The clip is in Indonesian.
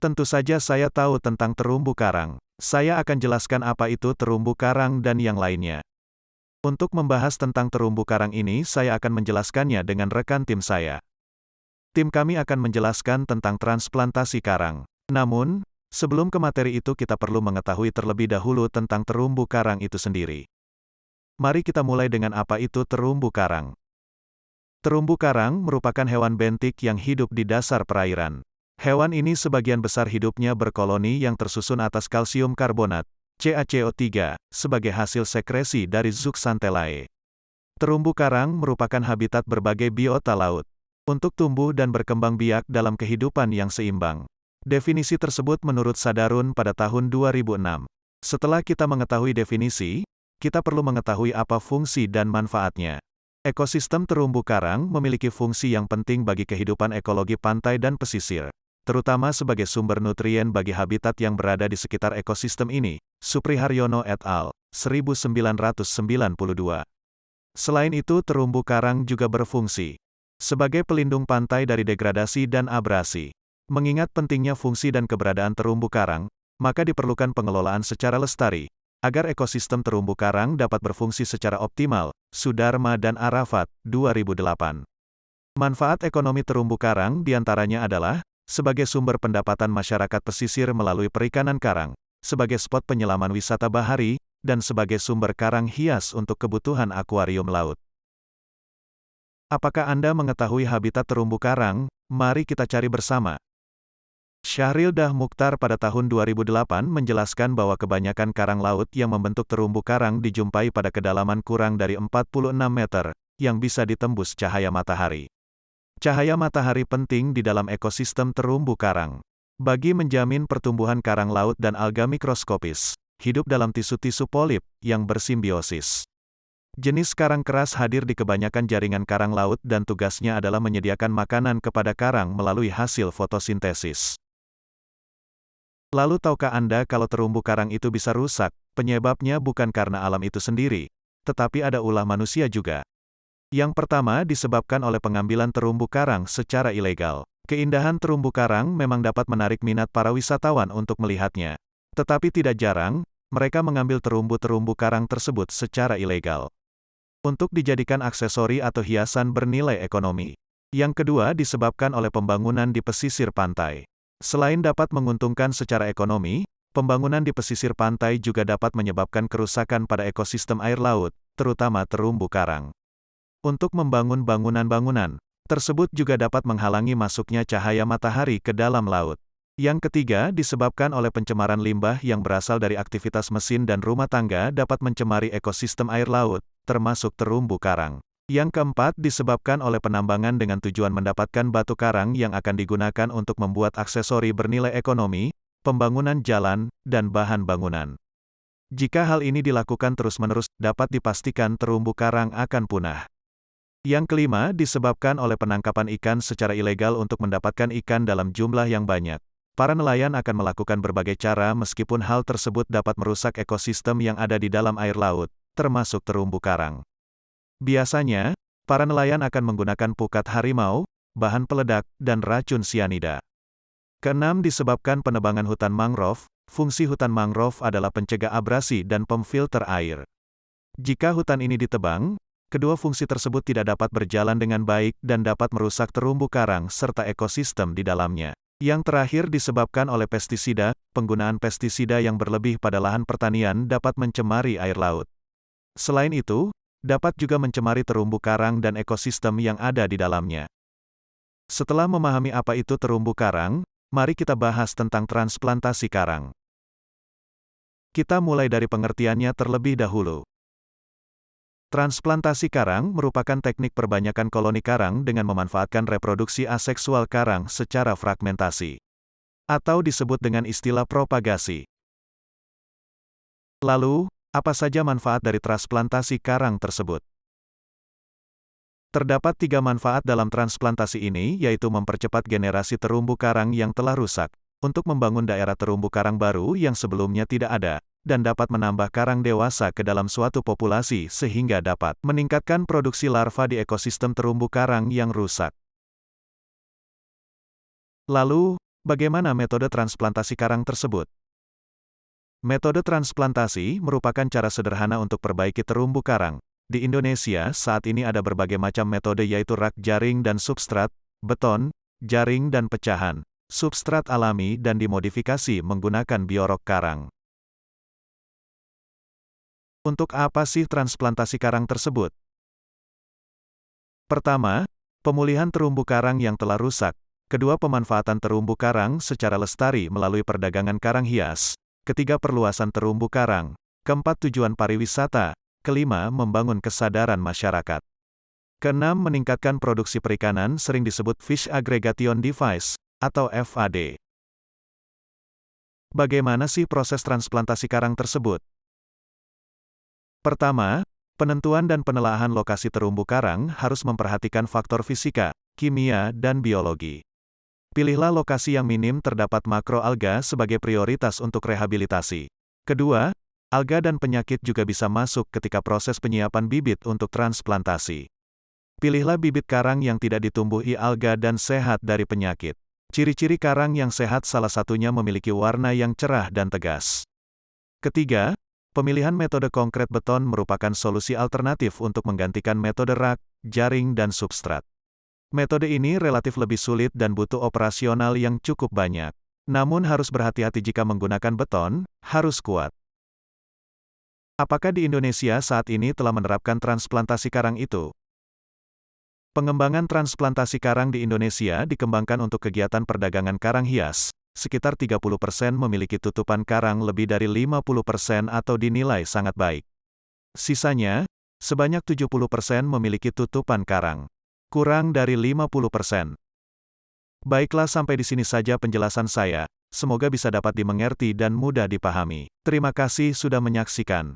Tentu saja saya tahu tentang terumbu karang. Saya akan jelaskan apa itu terumbu karang dan yang lainnya. Untuk membahas tentang terumbu karang ini, saya akan menjelaskannya dengan rekan tim saya. Tim kami akan menjelaskan tentang transplantasi karang. Namun, sebelum ke materi itu kita perlu mengetahui terlebih dahulu tentang terumbu karang itu sendiri. Mari kita mulai dengan apa itu terumbu karang. Terumbu karang merupakan hewan bentik yang hidup di dasar perairan. Hewan ini sebagian besar hidupnya berkoloni yang tersusun atas kalsium karbonat, CaCO3, sebagai hasil sekresi dari zooxanthellae. Terumbu karang merupakan habitat berbagai biota laut untuk tumbuh dan berkembang biak dalam kehidupan yang seimbang. Definisi tersebut menurut Sadarun pada tahun 2006. Setelah kita mengetahui definisi, kita perlu mengetahui apa fungsi dan manfaatnya. Ekosistem terumbu karang memiliki fungsi yang penting bagi kehidupan ekologi pantai dan pesisir, terutama sebagai sumber nutrien bagi habitat yang berada di sekitar ekosistem ini. Supriharyono et al., 1992. Selain itu, terumbu karang juga berfungsi sebagai pelindung pantai dari degradasi dan abrasi. Mengingat pentingnya fungsi dan keberadaan terumbu karang, maka diperlukan pengelolaan secara lestari, agar ekosistem terumbu karang dapat berfungsi secara optimal. Sudarma dan Arafat, 2008. Manfaat ekonomi terumbu karang diantaranya adalah sebagai sumber pendapatan masyarakat pesisir melalui perikanan karang, sebagai spot penyelaman wisata bahari, dan sebagai sumber karang hias untuk kebutuhan akuarium laut. Apakah Anda mengetahui habitat terumbu karang? Mari kita cari bersama. Syahrildah Mukhtar pada tahun 2008 menjelaskan bahwa kebanyakan karang laut yang membentuk terumbu karang dijumpai pada kedalaman kurang dari 46 meter, yang bisa ditembus cahaya matahari. Cahaya matahari penting di dalam ekosistem terumbu karang. Bagi menjamin pertumbuhan karang laut dan alga mikroskopis, hidup dalam tisu-tisu polip, yang bersimbiosis. Jenis karang keras hadir di kebanyakan jaringan karang laut dan tugasnya adalah menyediakan makanan kepada karang melalui hasil fotosintesis. Lalu tahukah Anda kalau terumbu karang itu bisa rusak? Penyebabnya bukan karena alam itu sendiri, tetapi ada ulah manusia juga. Yang pertama disebabkan oleh pengambilan terumbu karang secara ilegal. Keindahan terumbu karang memang dapat menarik minat para wisatawan untuk melihatnya. Tetapi tidak jarang, mereka mengambil terumbu-terumbu karang tersebut secara ilegal untuk dijadikan aksesori atau hiasan bernilai ekonomi. Yang kedua disebabkan oleh pembangunan di pesisir pantai. Selain dapat menguntungkan secara ekonomi, pembangunan di pesisir pantai juga dapat menyebabkan kerusakan pada ekosistem air laut, terutama terumbu karang. Untuk membangun bangunan-bangunan tersebut juga dapat menghalangi masuknya cahaya matahari ke dalam laut. Yang ketiga disebabkan oleh pencemaran limbah yang berasal dari aktivitas mesin dan rumah tangga dapat mencemari ekosistem air laut, termasuk terumbu karang. Yang keempat disebabkan oleh penambangan dengan tujuan mendapatkan batu karang yang akan digunakan untuk membuat aksesori bernilai ekonomi, pembangunan jalan, dan bahan bangunan. Jika hal ini dilakukan terus-menerus, dapat dipastikan terumbu karang akan punah. Yang kelima disebabkan oleh penangkapan ikan secara ilegal untuk mendapatkan ikan dalam jumlah yang banyak. Para nelayan akan melakukan berbagai cara meskipun hal tersebut dapat merusak ekosistem yang ada di dalam air laut, termasuk terumbu karang. Biasanya, para nelayan akan menggunakan pukat harimau, bahan peledak, dan racun sianida. Keenam disebabkan penebangan hutan mangrove. Fungsi hutan mangrove adalah pencegah abrasi dan pemfilter air. Jika hutan ini ditebang, kedua fungsi tersebut tidak dapat berjalan dengan baik dan dapat merusak terumbu karang serta ekosistem di dalamnya. Yang terakhir disebabkan oleh pestisida. Penggunaan pestisida yang berlebih pada lahan pertanian dapat mencemari air laut. Selain itu, dapat juga mencemari terumbu karang dan ekosistem yang ada di dalamnya. Setelah memahami apa itu terumbu karang, mari kita bahas tentang transplantasi karang. Kita mulai dari pengertiannya terlebih dahulu. Transplantasi karang merupakan teknik perbanyakan koloni karang dengan memanfaatkan reproduksi aseksual karang secara fragmentasi, atau disebut dengan istilah propagasi. Lalu, apa saja manfaat dari transplantasi karang tersebut? Terdapat 3 manfaat dalam transplantasi ini, yaitu mempercepat generasi terumbu karang yang telah rusak, untuk membangun daerah terumbu karang baru yang sebelumnya tidak ada, dan dapat menambah karang dewasa ke dalam suatu populasi sehingga dapat meningkatkan produksi larva di ekosistem terumbu karang yang rusak. Lalu, Bagaimana metode transplantasi karang tersebut? Metode transplantasi merupakan cara sederhana untuk perbaiki terumbu karang. Di Indonesia, saat ini ada berbagai macam metode yaitu rak jaring dan substrat, beton, jaring dan pecahan, substrat alami dan dimodifikasi menggunakan biorok karang. Untuk apa sih transplantasi karang tersebut? Pertama, pemulihan terumbu karang yang telah rusak. Kedua, pemanfaatan terumbu karang secara lestari melalui perdagangan karang hias. Ketiga, perluasan terumbu karang. Keempat, tujuan pariwisata. Kelima, membangun kesadaran masyarakat. Keenam, meningkatkan produksi perikanan sering disebut Fish Aggregation Device, atau FAD. Bagaimana sih proses transplantasi karang tersebut? Pertama, penentuan dan penelaahan lokasi terumbu karang harus memperhatikan faktor fisika, kimia, dan biologi. Pilihlah lokasi yang minim terdapat makroalga sebagai prioritas untuk rehabilitasi. Kedua, alga dan penyakit juga bisa masuk ketika proses penyiapan bibit untuk transplantasi. Pilihlah bibit karang yang tidak ditumbuhi alga dan sehat dari penyakit. Ciri-ciri karang yang sehat salah satunya memiliki warna yang cerah dan tegas. Ketiga, pemilihan metode konkret beton merupakan solusi alternatif untuk menggantikan metode rak, jaring dan substrat. Metode ini relatif lebih sulit dan butuh operasional yang cukup banyak. Namun harus berhati-hati jika menggunakan beton, harus kuat. Apakah di Indonesia saat ini telah menerapkan transplantasi karang itu? Pengembangan transplantasi karang di Indonesia dikembangkan untuk kegiatan perdagangan karang hias. Sekitar 30% memiliki tutupan karang lebih dari 50% atau dinilai sangat baik. Sisanya, sebanyak 70% memiliki tutupan karang kurang dari 50%. Baiklah, sampai di sini saja penjelasan saya. Semoga bisa dapat dimengerti dan mudah dipahami. Terima kasih sudah menyaksikan.